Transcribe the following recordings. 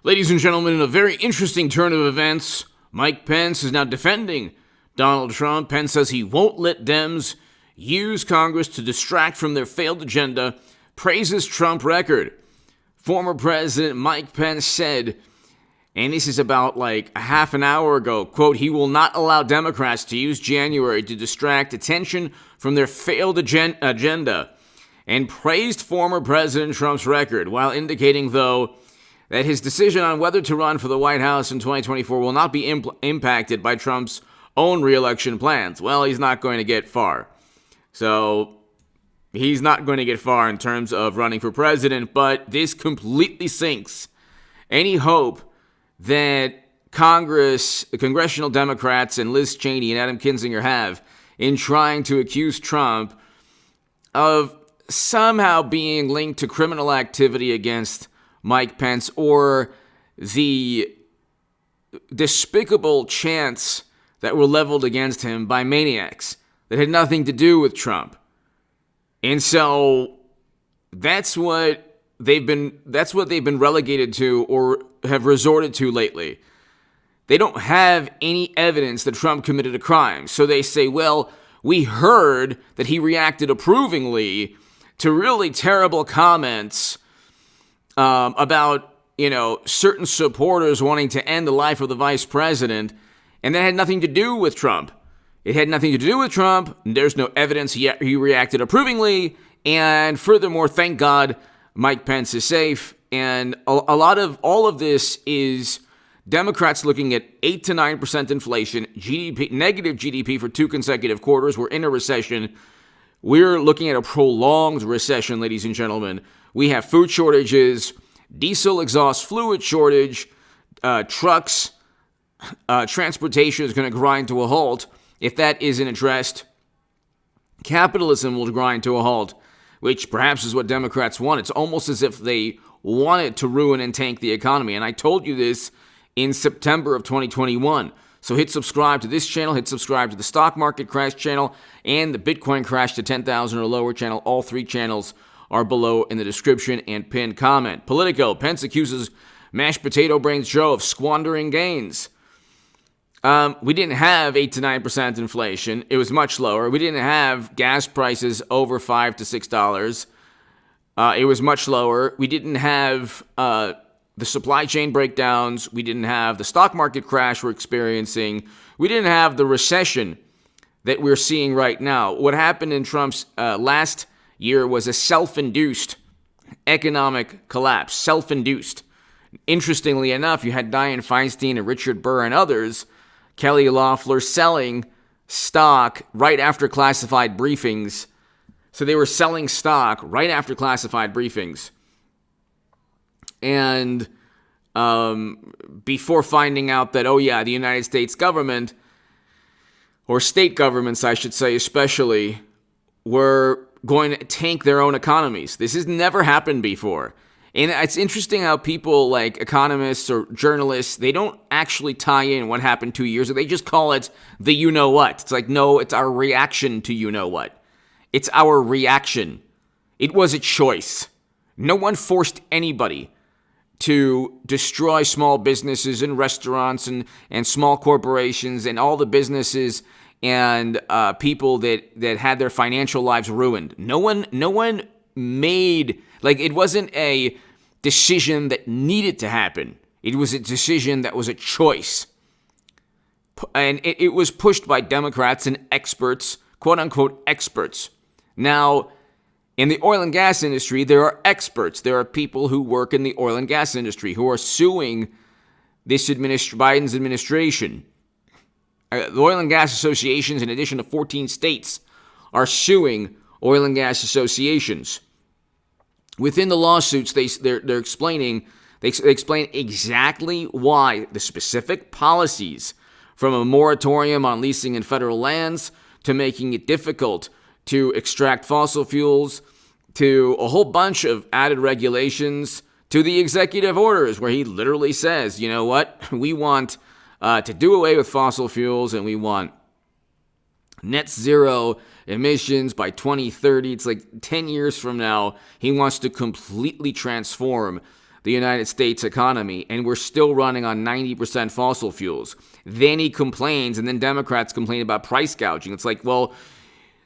Ladies and gentlemen, in a very interesting turn of events, Mike Pence is now defending Donald Trump. Pence says he won't let Dems use Congress to distract from their failed agenda, praises Trump record. Former President Mike Pence said, and this is about like a half an hour ago, quote, he will not allow Democrats to use January to distract attention from their failed agenda, and praised former President Trump's record, while indicating, though, that his decision on whether to run for the White House in 2024 will not be impacted by Trump's own re-election plans. Well, he's not going to get far. So he's not going to get far in terms of running for president, but this completely sinks any hope that Congress, the congressional Democrats, and Liz Cheney and Adam Kinzinger have in trying to accuse Trump of somehow being linked to criminal activity against Mike Pence, or the despicable chants that were leveled against him by maniacs that had nothing to do with Trump. And so that's what they've been relegated to, or have resorted to lately. They don't have any evidence that Trump committed a crime. So they say, well, we heard that he reacted approvingly to really terrible comments about, certain supporters wanting to end the life of the vice president, and that had nothing to do with Trump. It had nothing to do with Trump. There's no evidence he reacted approvingly, and furthermore, thank God, Mike Pence is safe. And a lot of all of this is Democrats looking at 8 to 9% inflation, negative GDP for 2 consecutive quarters. We're in a recession. We're looking at a prolonged recession, ladies and gentlemen. We have food shortages, diesel exhaust fluid shortage, trucks, transportation is going to grind to a halt. If that isn't addressed, capitalism will grind to a halt, which perhaps is what Democrats want. It's almost as if they wanted to ruin and tank the economy. And I told you this in September of 2021. So hit subscribe to this channel, hit subscribe to the stock market crash channel, and the Bitcoin crash to 10,000 or lower channel. All 3 channels are below in the description and pinned comment. Politico, Pence accuses mashed potato brains Joe of squandering gains. We didn't have 8 to 9% inflation. It was much lower. We didn't have gas prices over $5 to $6. It was much lower. We didn't have the supply chain breakdowns. We didn't have the stock market crash we're experiencing. We didn't have the recession that we're seeing right now. What happened in Trump's last year was a self-induced economic collapse. Self-induced. Interestingly enough, you had Dianne Feinstein and Richard Burr and others, Kelly Loeffler, selling stock right after classified briefings. So they were selling stock right after classified briefings. And before finding out that, the United States government, or state governments, I should say especially, were going to tank their own economies. This has never happened before. And it's interesting how people like economists or journalists, they don't actually tie in what happened 2 years ago. They just call it the you-know-what. It's like, no, it's our reaction to you-know-what. It's our reaction. It was a choice. No one forced anybody to destroy small businesses and restaurants and small corporations and all the businesses and people that had their financial lives ruined. No one made, it wasn't a decision that needed to happen. It was a decision that was a choice. And it was pushed by Democrats and experts, quote-unquote experts. Now, in the oil and gas industry, there are experts. There are people who work in the oil and gas industry who are suing this Biden's administration. The oil and gas associations, in addition to 14 states, are suing oil and gas associations. Within the lawsuits, they're explaining, they explain exactly why the specific policies, from a moratorium on leasing in federal lands to making it difficult to extract fossil fuels, to a whole bunch of added regulations, to the executive orders where he literally says, you know what, we want to do away with fossil fuels and we want net zero emissions by 2030. It's like 10 years from now. He wants to completely transform the United States economy, and we're still running on 90% fossil fuels. Then he complains, and then Democrats complain about price gouging. It's like, well,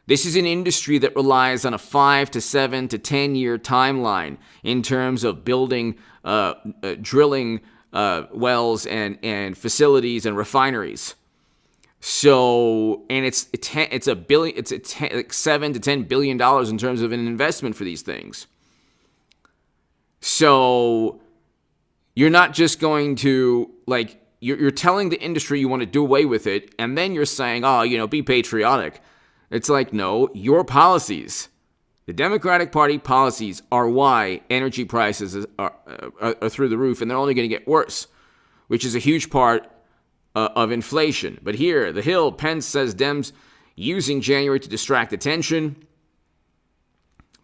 this is an industry that relies on a 5 to 7 to 10 year timeline in terms of building, drilling wells and facilities and refineries. So, and it's like $7 to $10 billion in terms of an investment for these things. So you're not just going to, like, you're telling the industry you want to do away with it, and then you're saying, oh, be patriotic. It's like, no, your policies, the Democratic Party policies are why energy prices are through the roof, and they're only going to get worse, which is a huge part of inflation. But here, The Hill, Pence says Dems using January to distract attention.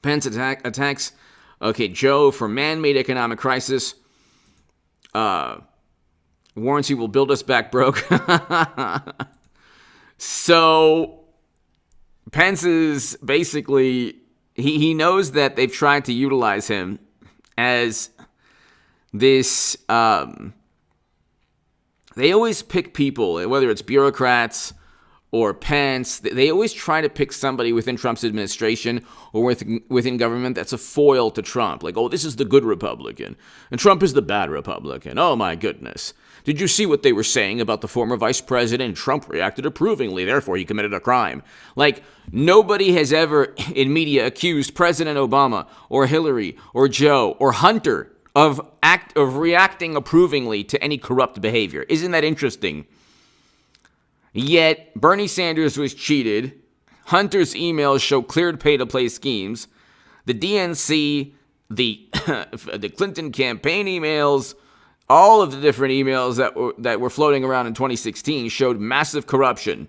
Pence attacks Joe for man-made economic crisis. Warrants he will build us back broke. So Pence is basically, he knows that they've tried to utilize him as this, they always pick people, whether it's bureaucrats or Pence, they always try to pick somebody within Trump's administration or within government that's a foil to Trump. Like, oh, this is the good Republican, and Trump is the bad Republican. Oh, my goodness. Did you see what they were saying about the former vice president? Trump reacted approvingly, therefore he committed a crime. Like, nobody has ever in media accused President Obama or Hillary or Joe or Hunter of reacting approvingly to any corrupt behavior. Isn't that interesting? Yet, Bernie Sanders was cheated. Hunter's emails show cleared pay-to-play schemes. The DNC, the Clinton campaign emails, all of the different emails that were floating around in 2016 showed massive corruption.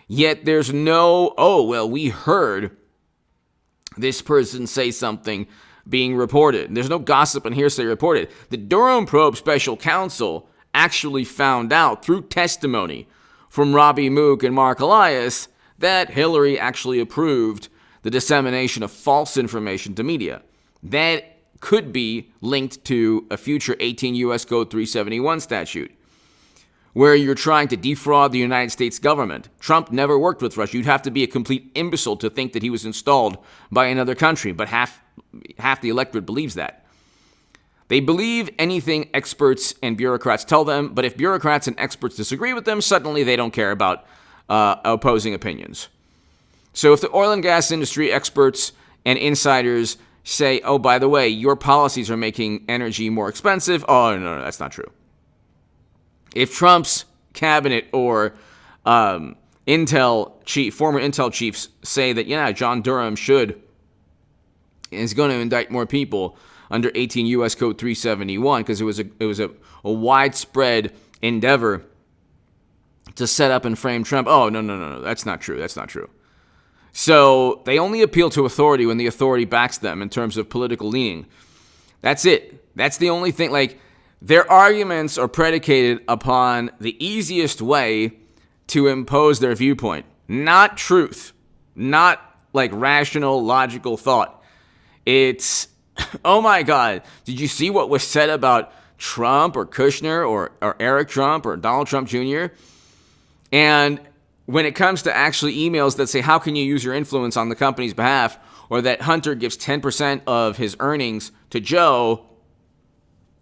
Yet there's no, we heard this person say something being reported. There's no gossip and hearsay reported. The Durham probe special counsel actually found out through testimony from Robbie Mook and Mark Elias that Hillary actually approved the dissemination of false information to media. That could be linked to a future 18 U.S. Code 371 statute, where you're trying to defraud the United States government. Trump never worked with Russia. You'd have to be a complete imbecile to think that he was installed by another country, but half the electorate believes that. They believe anything experts and bureaucrats tell them, but if bureaucrats and experts disagree with them, suddenly they don't care about opposing opinions. So if the oil and gas industry experts and insiders say, oh, by the way, your policies are making energy more expensive, oh, no, that's not true. If Trump's cabinet or former Intel chiefs say that, John Durham is going to indict more people under 18 U.S. Code 371 because it was a widespread endeavor to set up and frame Trump. Oh, no, that's not true. That's not true. So they only appeal to authority when the authority backs them in terms of political leaning. That's it. That's the only thing. Like, their arguments are predicated upon the easiest way to impose their viewpoint, not truth, not like rational, logical thought. It's, oh my God, did you see what was said about Trump or Kushner or Eric Trump or Donald Trump Jr.? And when it comes to actually emails that say, how can you use your influence on the company's behalf, or that Hunter gives 10% of his earnings to Joe,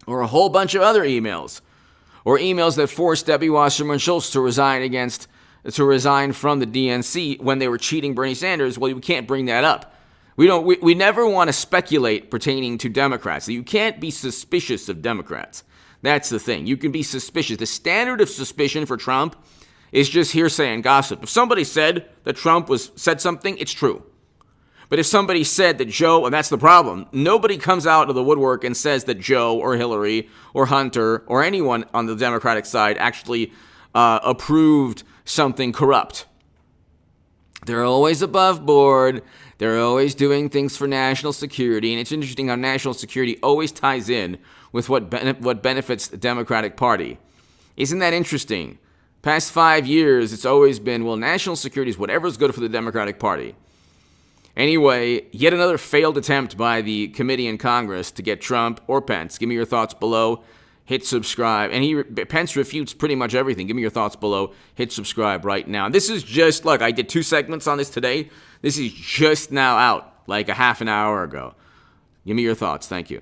or a whole bunch of other emails, or emails that forced Debbie Wasserman Schultz to resign from the DNC when they were cheating Bernie Sanders, well, we can't bring that up. We never want to speculate pertaining to Democrats. You can't be suspicious of Democrats. That's the thing. You can be suspicious. The standard of suspicion for Trump is just hearsay and gossip. If somebody said that Trump said something, it's true. But if somebody said that Joe, and that's the problem, nobody comes out of the woodwork and says that Joe or Hillary or Hunter or anyone on the Democratic side actually approved something corrupt. They're always above board. They're always doing things for national security. And it's interesting how national security always ties in with what benefits the Democratic Party. Isn't that interesting? Past 5 years, it's always been, well, national security is whatever's good for the Democratic Party. Anyway, yet another failed attempt by the committee in Congress to get Trump or Pence. Give me your thoughts below. Hit subscribe. And Pence refutes pretty much everything. Give me your thoughts below. Hit subscribe right now. This is just, look, I did 2 segments on this today. This is just now out, like a half an hour ago. Give me your thoughts. Thank you.